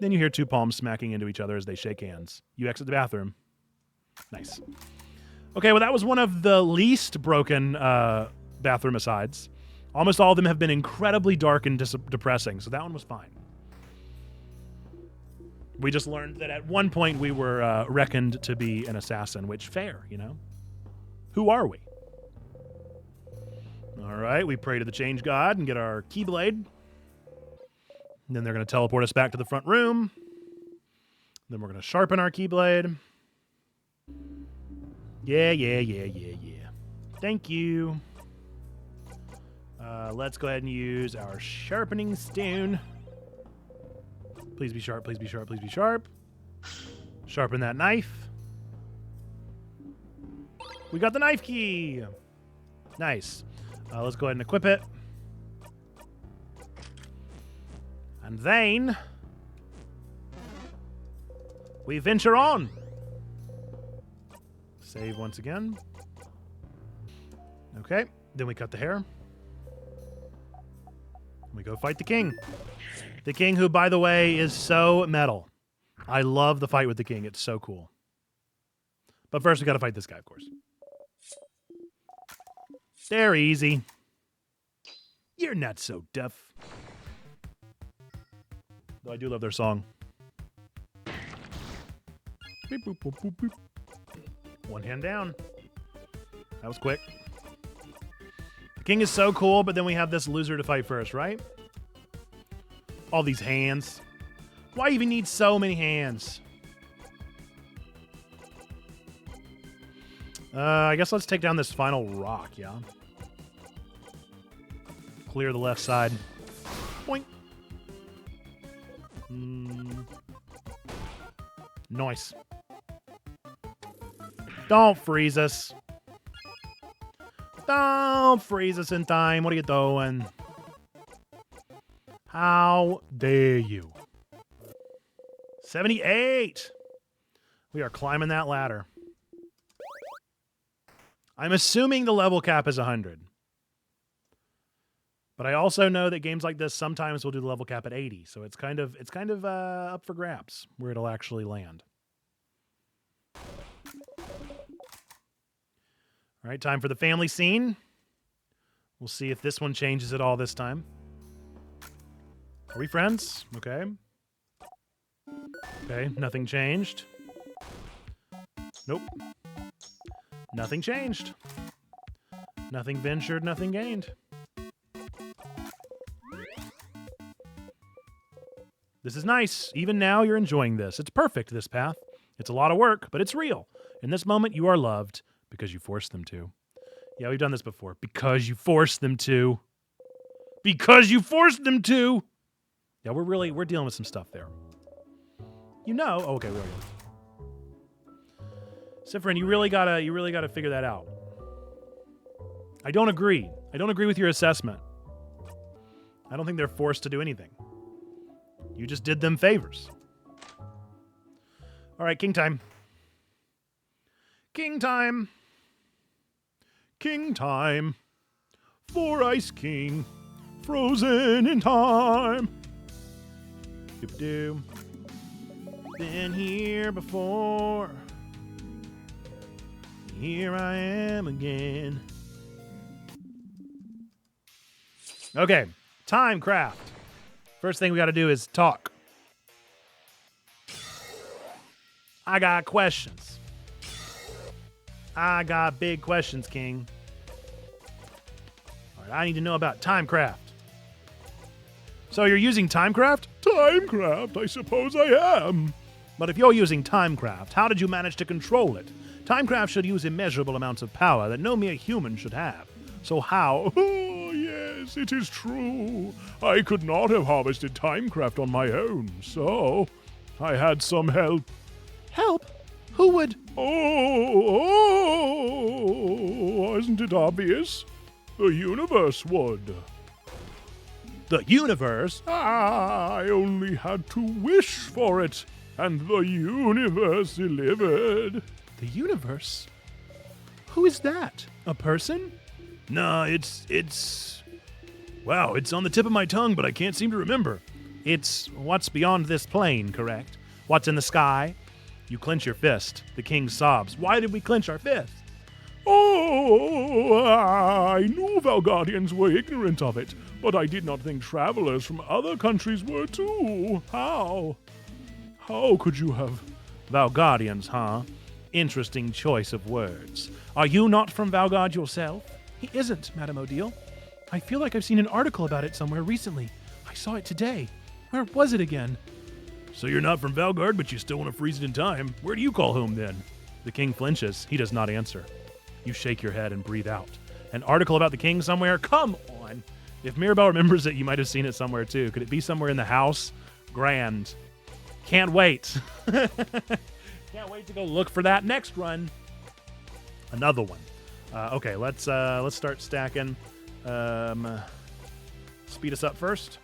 Then you hear two palms smacking into each other as they shake hands. You exit the bathroom. Nice. Okay, well, that was one of the least broken bathroom asides. Almost all of them have been incredibly dark and depressing, so that one was fine. We just learned that at one point we were reckoned to be an assassin, which fair, you know? Who are we? All right, we pray to the Change God and get our Keyblade. And then they're going to teleport us back to the front room. Then we're going to sharpen our Keyblade. Yeah. Thank you. Let's go ahead and use our sharpening stone. Please be sharp, please be sharp, please be sharp. Sharpen that knife. We got the knife key. Nice. Let's go ahead and equip it. And then we venture on. Save once again. Okay, then we cut the hair. We go fight the king. The king who, by the way, is so metal. I love the fight with the king. It's so cool. But first we gotta fight this guy, of course. They're easy. You're not so deaf. Though I do love their song. Beep, boop, boop, boop, boop. One hand down. That was quick. The king is so cool, but then we have this loser to fight first, right? All these hands. Why even need so many hands? I guess let's take down this final rock, yeah? Clear the left side. Boink. Nice. Don't freeze us. Don't freeze us in time. What are you doing? How dare you? 78. We are climbing that ladder. I'm assuming the level cap is 100. But I also know that games like this sometimes will do the level cap at 80, so it's kind of up for grabs where it'll actually land. All right, time for the family scene. We'll see if this one changes at all this time. Are we friends? Okay. Okay, nothing changed. Nope. Nothing changed. Nothing ventured, nothing gained. This is nice. Even now, you're enjoying this. It's perfect, this path. It's a lot of work, but it's real. In this moment, you are loved because you forced them to. Yeah, we've done this before. Because you forced them to. Because you forced them to. Yeah, we're dealing with some stuff there. You know. Oh, okay, we already know. Sifrin, you really gotta figure that out. I don't agree. I don't agree with your assessment. I don't think they're forced to do anything. You just did them favors. All right, king time. King time. King time. For Ice King. Frozen in time. Doop-doo. Been here before. Here I am again. Okay, Timecraft. First thing we got to do is talk. I got questions. I got big questions, King. All right, I need to know about Timecraft. So you're using Timecraft? Timecraft, I suppose I am. But if you're using Timecraft, how did you manage to control it? Timecraft should use immeasurable amounts of power that no mere human should have. So how? Oh, yes, it is true. I could not have harvested Timecraft on my own, so I had some help. Help? Who would? Oh, isn't it obvious? The universe would. The universe? I only had to wish for it, and the universe delivered. The universe? Who is that? A person? Nah, it's... Wow, it's on the tip of my tongue, but I can't seem to remember. It's what's beyond this plane, correct? What's in the sky? You clench your fist. The king sobs. Why did we clench our fist? Oh, I knew Valgardians were ignorant of it, but I did not think travelers from other countries were too. How? How could you have... Valgardians, huh? Interesting choice of words. Are you not from Valgard yourself? He isn't, Madame Odile. I feel like I've seen an article about it somewhere recently. I saw it today. Where was it again? So you're not from Valgard, but you still want to freeze it in time. Where do you call home, then? The king flinches. He does not answer. You shake your head and breathe out. An article about the king somewhere? Come on! If Mirabelle remembers it, you might have seen it somewhere, too. Could it be somewhere in the house? Grand. Can't wait. Can't wait to go look for that next run. Another one. Okay, let's start stacking. Speed us up first.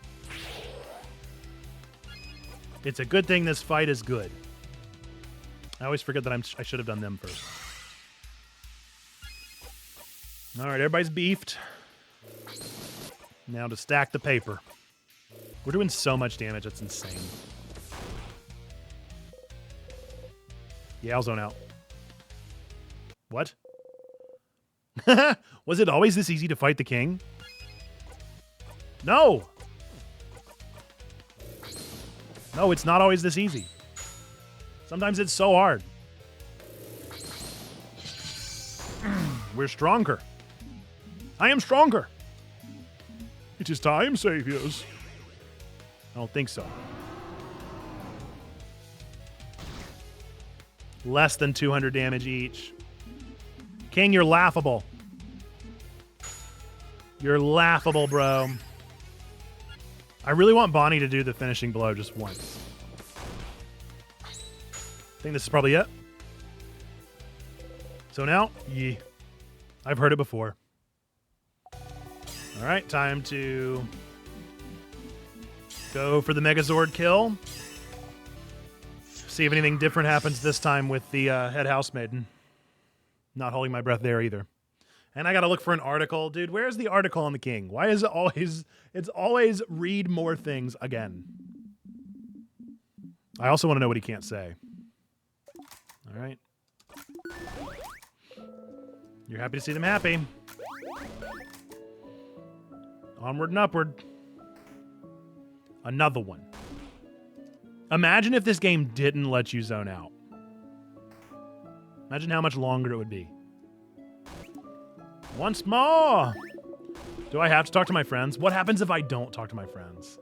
It's a good thing this fight is good. I always forget that I should have done them first. All right, everybody's beefed. Now to stack the paper. We're doing so much damage, it's insane. Yeah, I'll zone out. What? Was it always this easy to fight the king? No! No, it's not always this easy. Sometimes it's so hard. We're stronger. I am stronger. It is time, saviors. I don't think so. Less than 200 damage each. King, you're laughable. You're laughable, bro. I really want Bonnie to do the finishing blow just once. I think this is probably it. So now, yeah. I've heard it before. All right, time to go for the Megazord kill. See if anything different happens this time with the head housemaiden. Not holding my breath there either. And I gotta look for an article. Dude, where's the article on the king? Why is it always... It's always read more things again. I also want to know what he can't say. All right. You're happy to see them happy. Onward and upward. Another one. Imagine if this game didn't let you zone out. Imagine how much longer it would be. Once more! Do I have to talk to my friends? What happens if I don't talk to my friends?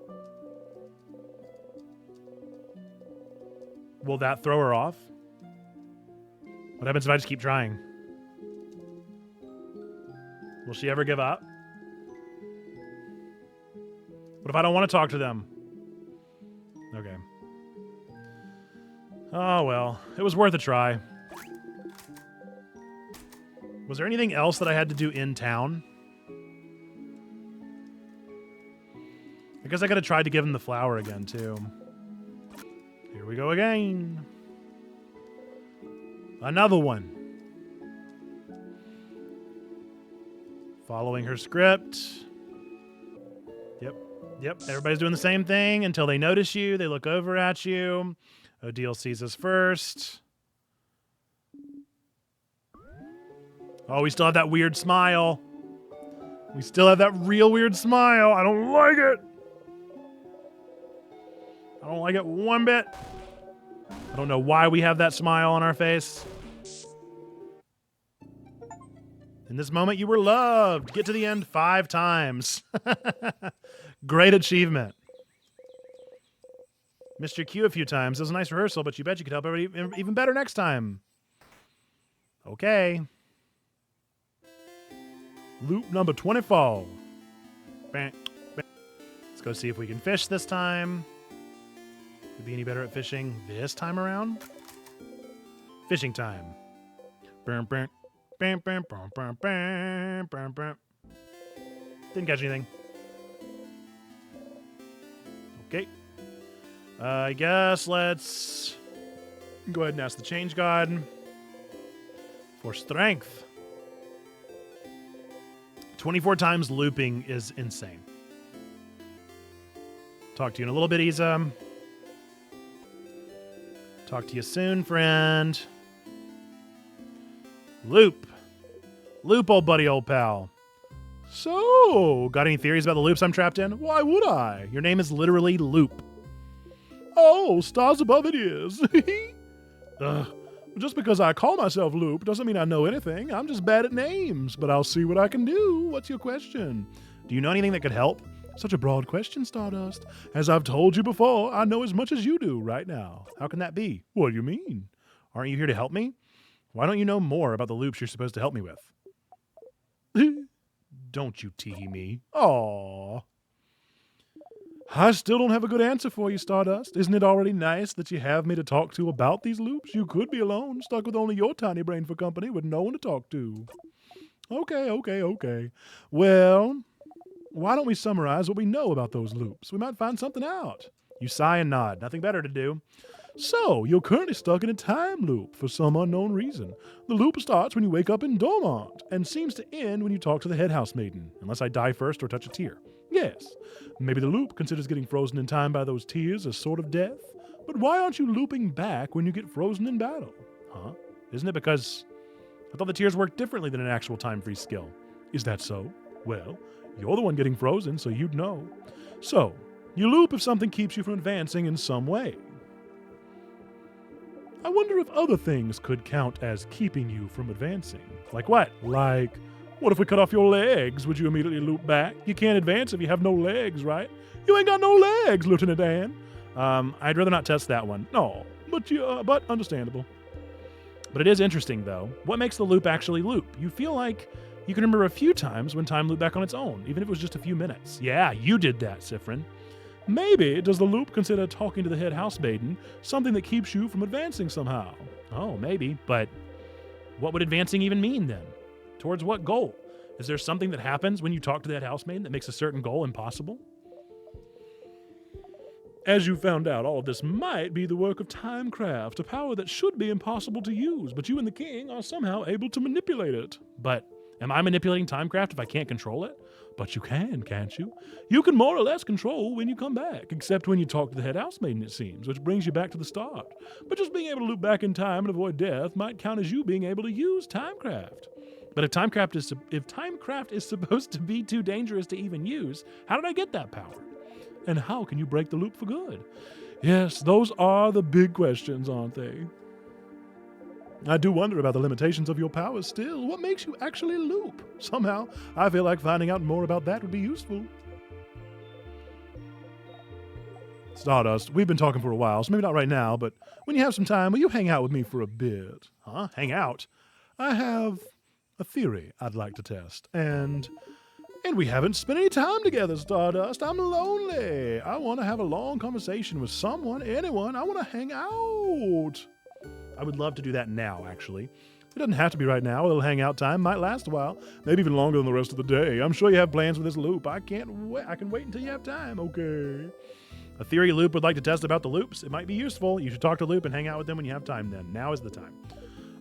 Will that throw her off? What happens if I just keep trying? Will she ever give up? What if I don't want to talk to them? Okay. Oh, well. It was worth a try. Was there anything else that I had to do in town? I guess I could have tried to give him the flower again, too. Here we go again. Another one. Following her script. Yep. Everybody's doing the same thing until they notice you. They look over at you. Odile sees us first. Oh, we still have that weird smile. We still have that real weird smile. I don't like it. I don't like it one bit. I don't know why we have that smile on our face. In this moment, you were loved. Get to the end 5 times. Great achievement. Missed your cue a few times. It was a nice rehearsal, but you bet you could help everybody even better next time. Okay. Loop number 24. Let's go see if we can fish this time. Could be any better at fishing this time around? Fishing time. Didn't catch anything. Okay. I guess let's go ahead and ask the Change God for strength. 24 times looping is insane. Talk to you in a little bit, Isa. Talk to you soon, friend. Loop. Loop, old buddy, old pal. So, got any theories about the loops I'm trapped in? Why would I? Your name is literally Loop. Oh, stars above it is. Just because I call myself Loop doesn't mean I know anything. I'm just bad at names, but I'll see what I can do. What's your question? Do you know anything that could help? Such a broad question, Stardust. As I've told you before, I know as much as you do right now. How can that be? What do you mean? Aren't you here to help me? Why don't you know more about the loops you're supposed to help me with? Don't you tee me. Aww. I still don't have a good answer for you, Stardust. Isn't it already nice that you have me to talk to about these loops? You could be alone, stuck with only your tiny brain for company with no one to talk to. Okay. Well, why don't we summarize what we know about those loops? We might find something out. You sigh and nod. Nothing better to do. So, you're currently stuck in a time loop for some unknown reason. The loop starts when you wake up in Dormont and seems to end when you talk to the head house maiden, unless I die first or touch a tear. Yes, maybe the loop considers getting frozen in time by those tears a sort of death. But why aren't you looping back when you get frozen in battle? Huh? Isn't it because I thought the tears worked differently than an actual time-freeze skill? Is that so? Well, you're the one getting frozen, so you'd know. So, you loop if something keeps you from advancing in some way. I wonder if other things could count as keeping you from advancing. Like what? Like, what if we cut off your legs? Would you immediately loop back? You can't advance if you have no legs, right? You ain't got no legs, Lieutenant Dan. I'd rather not test that one. No, but understandable. But it is interesting, though. What makes the loop actually loop? You feel like you can remember a few times when time looped back on its own, even if it was just a few minutes. Yeah, you did that, Siffrin. Maybe does the loop consider talking to the head house maiden something that keeps you from advancing somehow? Oh, maybe, but what would advancing even mean then? Towards what goal? Is there something that happens when you talk to that house maiden that makes a certain goal impossible? As you found out, all of this might be the work of Timecraft, a power that should be impossible to use, but you and the king are somehow able to manipulate it. But am I manipulating Timecraft if I can't control it? But you can, can't you? You can more or less control when you come back, except when you talk to the head house maiden, it seems, which brings you back to the start. But just being able to loop back in time and avoid death might count as you being able to use Timecraft. But if Timecraft is supposed to be too dangerous to even use, how did I get that power? And how can you break the loop for good? Yes, those are the big questions, aren't they? I do wonder about the limitations of your powers still. What makes you actually loop? Somehow, I feel like finding out more about that would be useful. Stardust, we've been talking for a while, so maybe not right now, but when you have some time, will you hang out with me for a bit? Huh? Hang out? I have a theory I'd like to test, and we haven't spent any time together, Stardust. I'm lonely. I want to have a long conversation with someone, anyone. I want to hang out. I would love to do that now, actually. It doesn't have to be right now. A little hangout time might last a while, maybe even longer than the rest of the day. I'm sure you have plans with this loop. I can wait until you have time, okay? A theory Loop would like to test about the loops. It might be useful. You should talk to Loop and hang out with them when you have time then. Now is the time.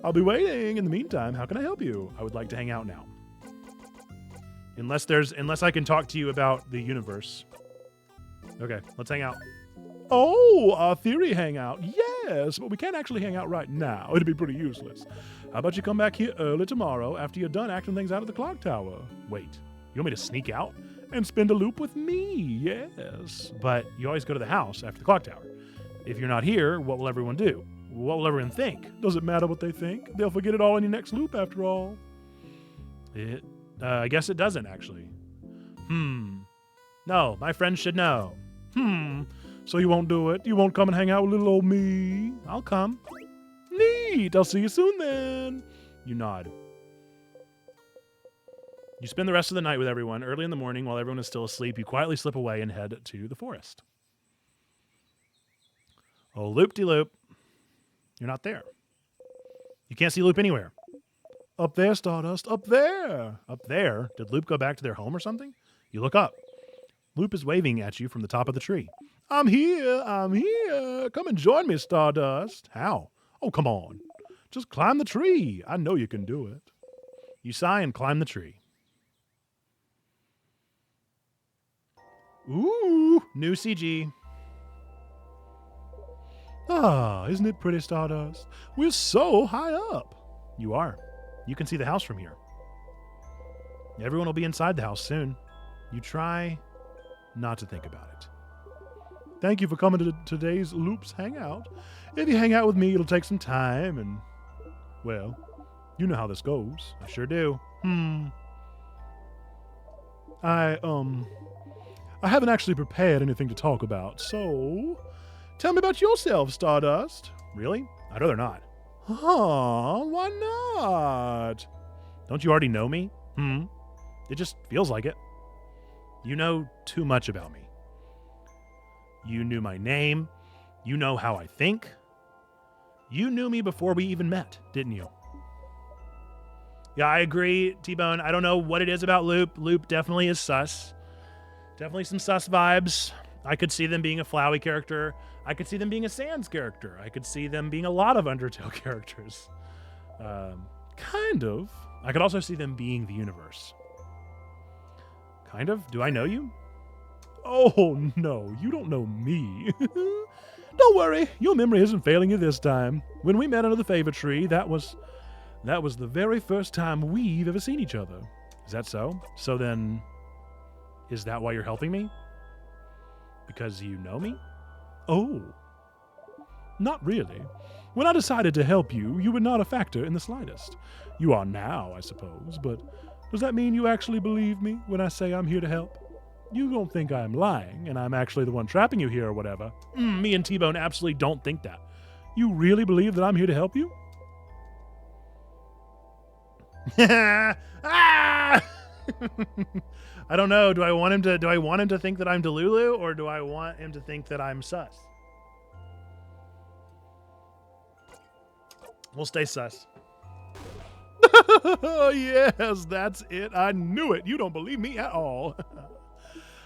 I'll be waiting. In the meantime, how can I help you? I would like to hang out now. Unless I can talk to you about the universe. Okay, let's hang out. Oh, a theory hangout. Yes, but we can't actually hang out right now. It'd be pretty useless. How about you come back here early tomorrow after you're done acting things out at the clock tower? Wait, you want me to sneak out and spend a loop with me? Yes, but you always go to the house after the clock tower. If you're not here, what will everyone do? What will everyone think? Does it matter what they think? They'll forget it all in your next loop after all. I guess it doesn't, actually. No, my friends should know. So you won't do it? You won't come and hang out with little old me? I'll come. Neat. I'll see you soon then. You nod. You spend the rest of the night with everyone. Early in the morning, while everyone is still asleep, you quietly slip away and head to the forest. Oh, loop-de-loop. You're not there. You can't see Loop anywhere. Up there, Stardust. Up there. Up there? Did Loop go back to their home or something? You look up. Loop is waving at you from the top of the tree. I'm here. Come and join me, Stardust. How? Oh, come on. Just climb the tree. I know you can do it. You sigh and climb the tree. Ooh, new CG. Ah, isn't it pretty, Stardust? We're so high up. You are. You can see the house from here. Everyone will be inside the house soon. You try not to think about it. Thank you for coming to today's Loops Hangout. If you hang out with me, it'll take some time and, well, you know how this goes. I sure do. I haven't actually prepared anything to talk about, so tell me about yourself, Stardust. Really? I'd rather not. Huh? Why not? Don't you already know me? It just feels like it. You know too much about me. You knew my name. You know how I think. You knew me before we even met, didn't you? Yeah, I agree, T-Bone. I don't know what it is about Loop. Loop definitely is sus. Definitely some sus vibes. I could see them being a Flowey character. I could see them being a Sans character. I could see them being a lot of Undertale characters. Kind of. I could also see them being the universe. Kind of? Do I know you? Oh, no, you don't know me. Don't worry, your memory isn't failing you this time. When we met under the favor tree, that was the very first time we've ever seen each other. Is that so? So then, is that why you're helping me? Because you know me? Oh. Not really. When I decided to help you, you were not a factor in the slightest. You are now, I suppose, but does that mean you actually believe me when I say I'm here to help? You don't think I'm lying, and I'm actually the one trapping you here or whatever. Me and T-Bone absolutely don't think that. You really believe that I'm here to help you? Ah! I don't know. Do I want him to think that I'm Delulu, or do I want him to think that I'm sus? We'll stay sus. Yes, that's it. I knew it. You don't believe me at all.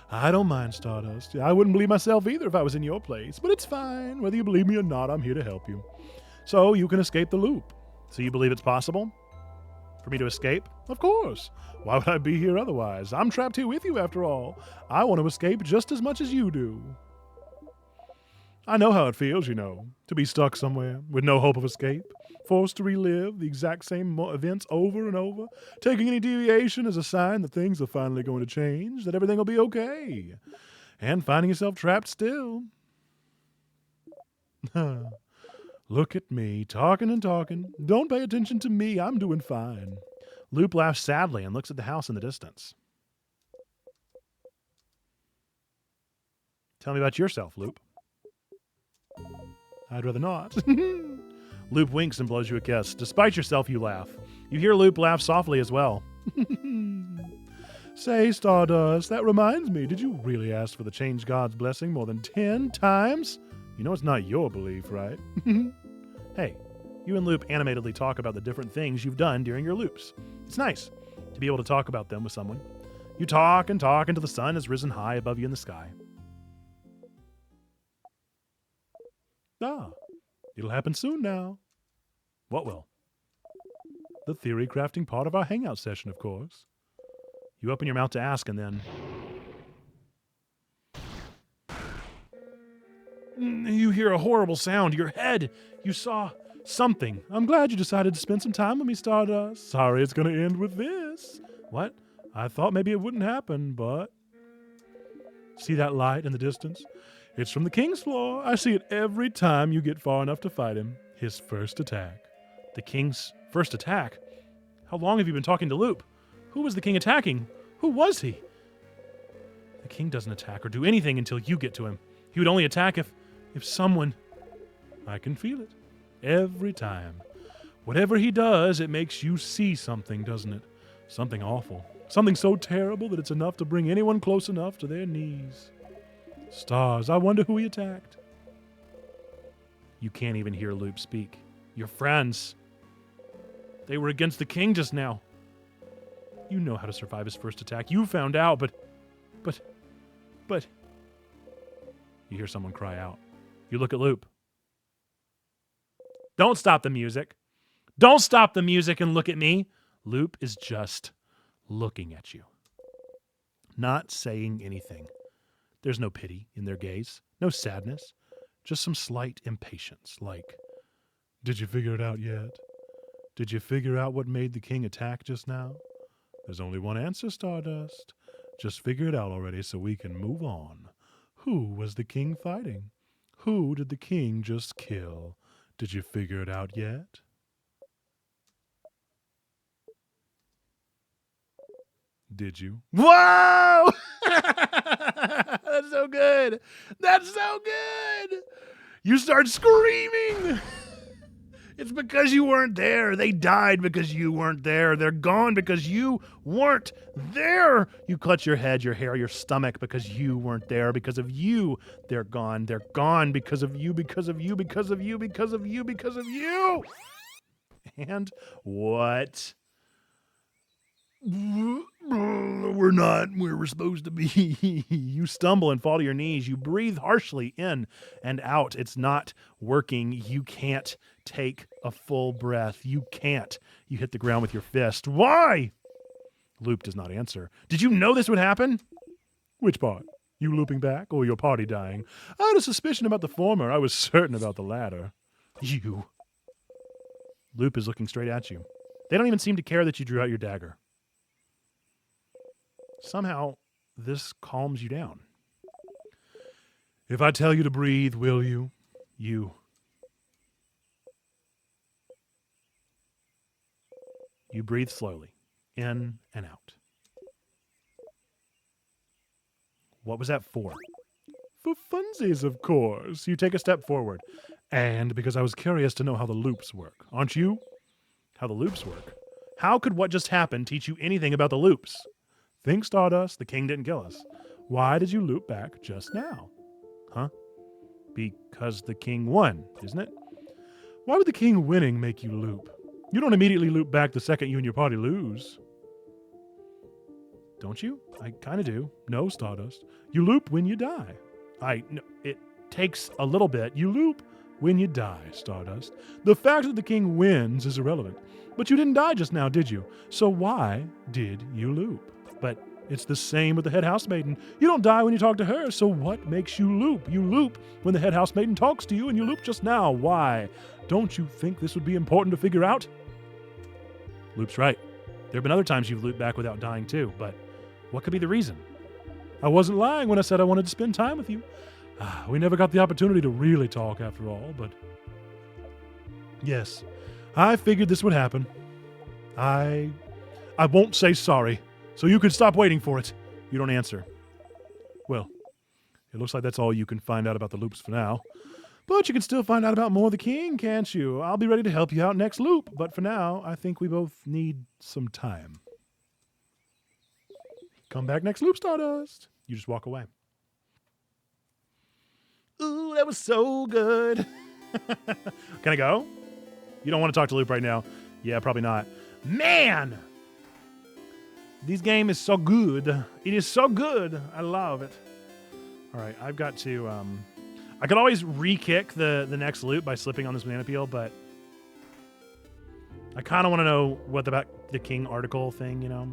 I don't mind, Stardust. I wouldn't believe myself either if I was in your place, but it's fine. Whether you believe me or not, I'm here to help you. So you can escape the loop. So you believe it's possible for me to escape? Of course. Why would I be here otherwise? I'm trapped here with you after all. I want to escape just as much as you do. I know how it feels, to be stuck somewhere with no hope of escape, forced to relive the exact same events over and over, taking any deviation as a sign that things are finally going to change, that everything will be okay, and finding yourself trapped still. Look at me, talking and talking. Don't pay attention to me, I'm doing fine. Loop laughs sadly and looks at the house in the distance. Tell me about yourself, Loop. I'd rather not. Loop winks and blows you a kiss. Despite yourself, you laugh. You hear Loop laugh softly as well. Say, Stardust, that reminds me, did you really ask for the Change God's blessing more than 10 times? You know it's not your belief, right? Hey, you and Loop animatedly talk about the different things you've done during your loops. It's nice to be able to talk about them with someone. You talk and talk until the sun has risen high above you in the sky. Ah, it'll happen soon now. What will? The theory crafting part of our hangout session, of course. You open your mouth to ask, and then you hear a horrible sound. Your head. You saw something. I'm glad you decided to spend some time with me, Stardust. Sorry it's going to end with this. What? I thought maybe it wouldn't happen, but... See that light in the distance? It's from the King's Floor. I see it every time you get far enough to fight him. His first attack. The King's first attack? How long have you been talking to Loop? Who was the King attacking? Who was he? The King doesn't attack or do anything until you get to him. He would only attack if someone... I can feel it. Every time. Whatever he does, it makes you see something, doesn't it? Something awful. Something so terrible that it's enough to bring anyone close enough to their knees. Stars, I wonder who he attacked. You can't even hear Loop speak. Your friends. They were against the King just now. You know how to survive his first attack. You found out, but... You hear someone cry out. You look at Loop. Don't stop the music. Don't stop the music and look at me. Loop is just looking at you. Not saying anything. There's no pity in their gaze, no sadness, just some slight impatience, like, did you figure it out yet? Did you figure out what made the king attack just now? There's only one answer, Stardust. Just figure it out already so we can move on. Who was the king fighting? Who did the king just kill? Did you figure it out yet? Did you? Whoa! That's so good. That's so good. You start screaming. It's because you weren't there. They died because you weren't there. They're gone because you weren't there. You clutch your head, your hair, your stomach because you weren't there. Because of you, they're gone. They're gone because of you, because of you, because of you, because of you, because of you. And what? We're not where we're supposed to be. You stumble and fall to your knees. You breathe harshly in and out. It's not working. You can't take a full breath. You can't. You hit the ground with your fist. Why? Loop does not answer. Did you know this would happen? Which part? You looping back or your party dying? I had a suspicion about the former. I was certain about the latter. You. Loop is looking straight at you. They don't even seem to care that you drew out your dagger. Somehow, this calms you down. If I tell you to breathe, will you? You. You breathe slowly, in and out. What was that for? For funsies, of course. You take a step forward. And because I was curious to know how the loops work. Aren't you? How the loops work? How could what just happened teach you anything about the loops? Think, Stardust, the king didn't kill us. Why did you loop back just now? Huh? Because the king won, isn't it? Why would the king winning make you loop? You don't immediately loop back the second you and your party lose. Don't you? I kind of do. No, Stardust. You loop when you die. No, it takes a little bit. You loop when you die, Stardust. The fact that the king wins is irrelevant. But you didn't die just now, did you? So why did you loop? But it's the same with the head housemaiden. You don't die when you talk to her, so what makes you loop? You loop when the head housemaiden talks to you, and you loop just now. Why? Don't you think this would be important to figure out? Loop's right. There have been other times you've looped back without dying too, but what could be the reason? I wasn't lying when I said I wanted to spend time with you. We never got the opportunity to really talk after all, but yes, I figured this would happen. I won't say sorry. So you can stop waiting for it. You don't answer. Well, it looks like that's all you can find out about the loops for now. But you can still find out about more of the king, can't you? I'll be ready to help you out next loop. But for now, I think we both need some time. Come back next loop, Stardust. You just walk away. Ooh, that was so good. Can I go? You don't want to talk to Loop right now. Yeah, probably not. Man! This game is so good. It is so good. I love it. All right, I've got to... I could always re-kick the next loop by slipping on this banana peel, but I kind of want to know what about the king article thing, you know?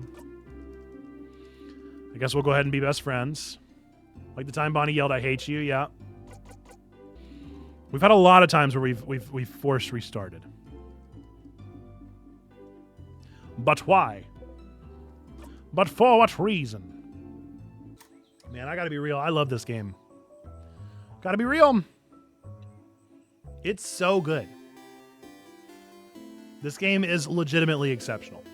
I guess we'll go ahead and be best friends. Like the time Bonnie yelled, "I hate you," yeah. We've had a lot of times where we've forced restarted. But why? But for what reason? Man, I gotta be real. I love this game. Gotta be real. It's so good. This game is legitimately exceptional.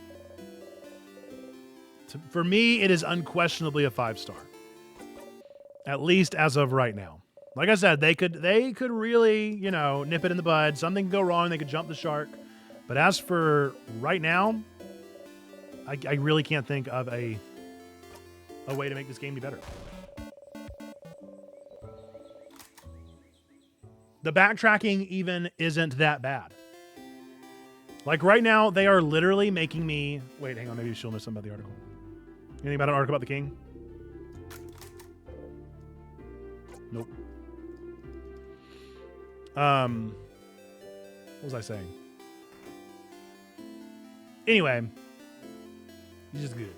For me, it is unquestionably a 5-star. At least as of right now. Like I said, they could really, you know, nip it in the bud. Something could go wrong. They could jump the shark. But as for right now, I really can't think of a way to make this game be better. The backtracking even isn't that bad. Like right now, they are literally making me... Wait, hang on. Maybe she'll know something about the article. Anything about an article about the king? Nope. What was I saying? Anyway, this is good.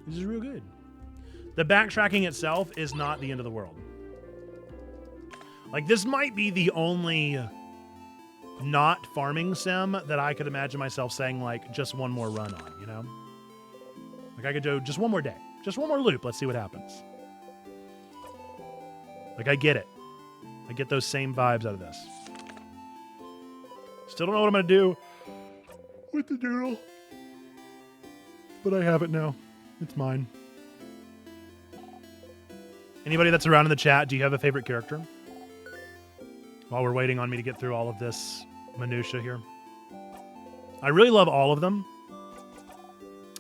This is real good. The backtracking itself is not the end of the world. Like, this might be the only not farming sim that I could imagine myself saying, like, just one more run on, you know? Like, I could do just one more day. Just one more loop. Let's see what happens. Like, I get it. I get those same vibes out of this. Still don't know what I'm going to do with the doodle. But I have it now. It's mine. Anybody that's around in the chat, do you have a favorite character? While we're waiting on me to get through all of this minutia here. I really love all of them.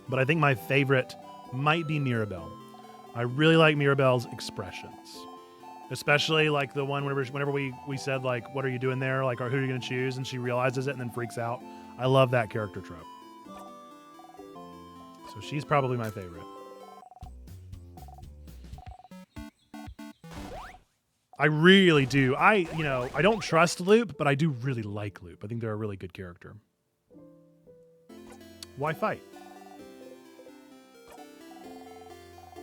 But I think my favorite might be Mirabelle. I really like Mirabelle's expressions. Especially like the one whenever we said, like, what are you doing there? Like, or who are you going to choose? And she realizes it and then freaks out. I love that character trope. So she's probably my favorite. I really do. I don't trust Loop, but I do really like Loop. I think they're a really good character. Why fight?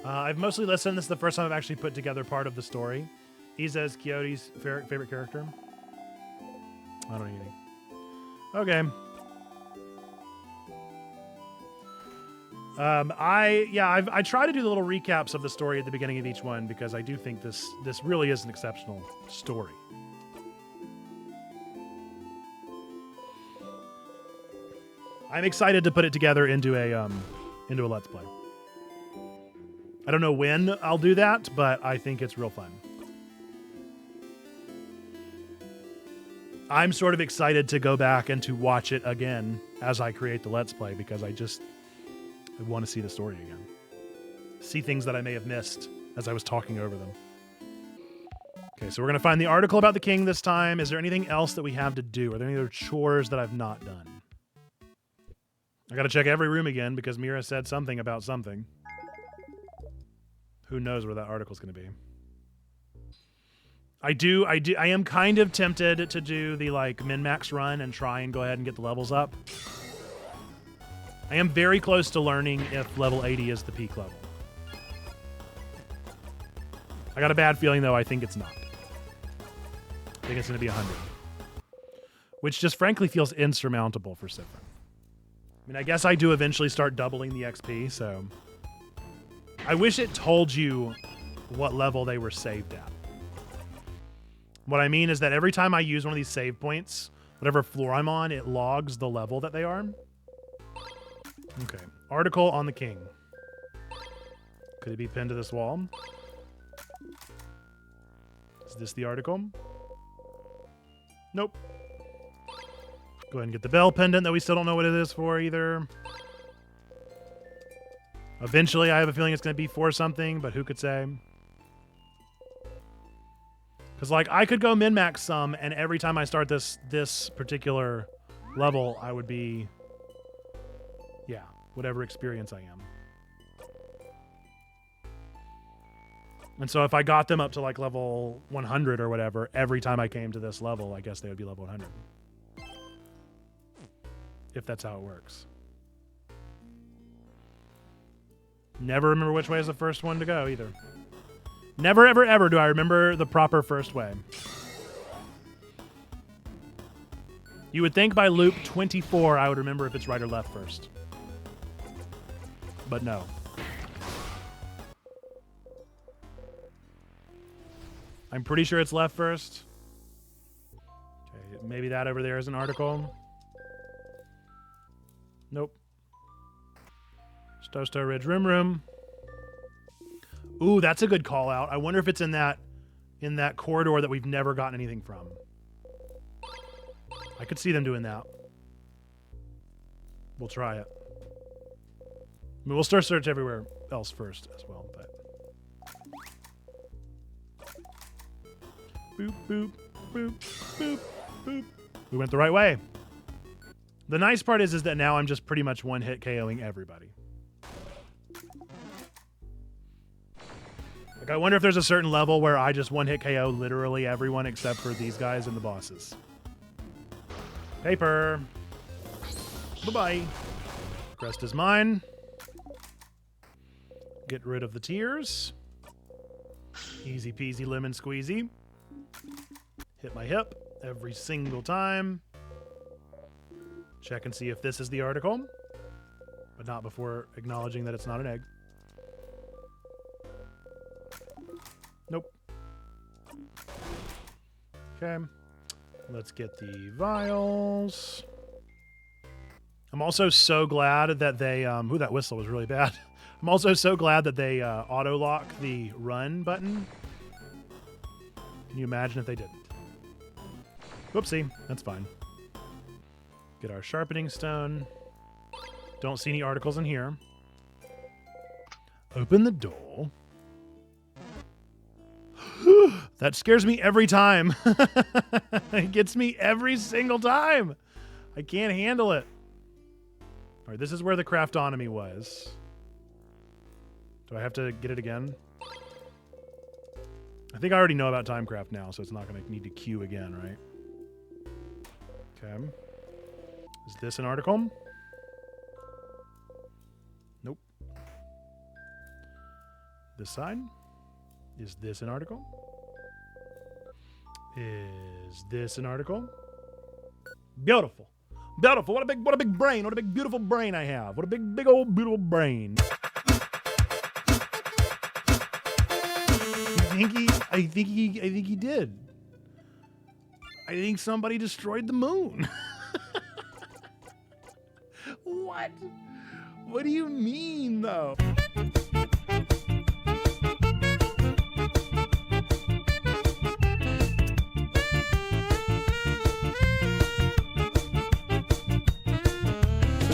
I've mostly listened. This is the first time I've actually put together part of the story. Isa is Quixote's favorite character. I don't know anything. Okay. I try to do the little recaps of the story at the beginning of each one because I do think this really is an exceptional story. I'm excited to put it together into a Let's Play. I don't know when I'll do that, but I think it's real fun. I'm sort of excited to go back and to watch it again as I create the Let's Play because I want to see the story again. See things that I may have missed as I was talking over them. Okay, so we're going to find the article about the king this time. Is there anything else that we have to do? Are there any other chores that I've not done? I got to check every room again because Mira said something about something. Who knows where that article's going to be. I am kind of tempted to do the like min-max run and try and go ahead and get the levels up. I am very close to learning if level 80 is the peak level. I got a bad feeling though, I think it's not. I think it's going to be 100. Which just frankly feels insurmountable for Sifrin. I mean, I guess I do eventually start doubling the XP, so... I wish it told you what level they were saved at. What I mean is that every time I use one of these save points, whatever floor I'm on, it logs the level that they are. Okay. Article on the king. Could it be pinned to this wall? Is this the article? Nope. Go ahead and get the bell pendant that we still don't know what it is for either. Eventually, I have a feeling it's going to be for something, but who could say? Because, like, I could go min-max some, and every time I start this particular level, I would be, yeah, whatever experience I am. And so if I got them up to, like, level 100 or whatever, every time I came to this level, I guess they would be level 100. If that's how it works. Never remember which way is the first one to go, either. Never, ever, ever do I remember the proper first way. You would think by loop 24 I would remember if it's right or left first. But no. I'm pretty sure it's left first. Okay, maybe that over there is an article. Nope. Star Ridge Room. Ooh, that's a good call out. I wonder if it's in that corridor that we've never gotten anything from. I could see them doing that. We'll try it. I mean, we'll start search everywhere else first as well, but boop, boop, boop, boop, boop. We went the right way. The nice part is that now I'm just pretty much one-hit KOing everybody. Like, I wonder if there's a certain level where I just one-hit KO literally everyone except for these guys and the bosses. Paper. Bye-bye. Crest is mine. Get rid of the tears. Easy peasy lemon squeezy. Hit my hip every single time. Check and see if this is the article, but not before acknowledging that it's not an egg. Nope. Okay. Let's get the vials. I'm also so glad that they... ooh, that whistle was really bad. I'm also so glad that they auto-lock the run button. Can you imagine if they didn't? Whoopsie. That's fine. Get our sharpening stone. Don't see any articles in here. Open the door. That scares me every time. It gets me every single time. I can't handle it. All right, this is where the craftonomy was. Do I have to get it again? I think I already know about Timecraft now, so it's not going to need to queue again, right? Okay. Is this an article? Nope. This side? Is this an article? Is this an article? Beautiful. Beautiful. What a big brain. What a big beautiful brain I have. What a big old beautiful brain. I think he did. I think somebody destroyed the moon. What? What do you mean though?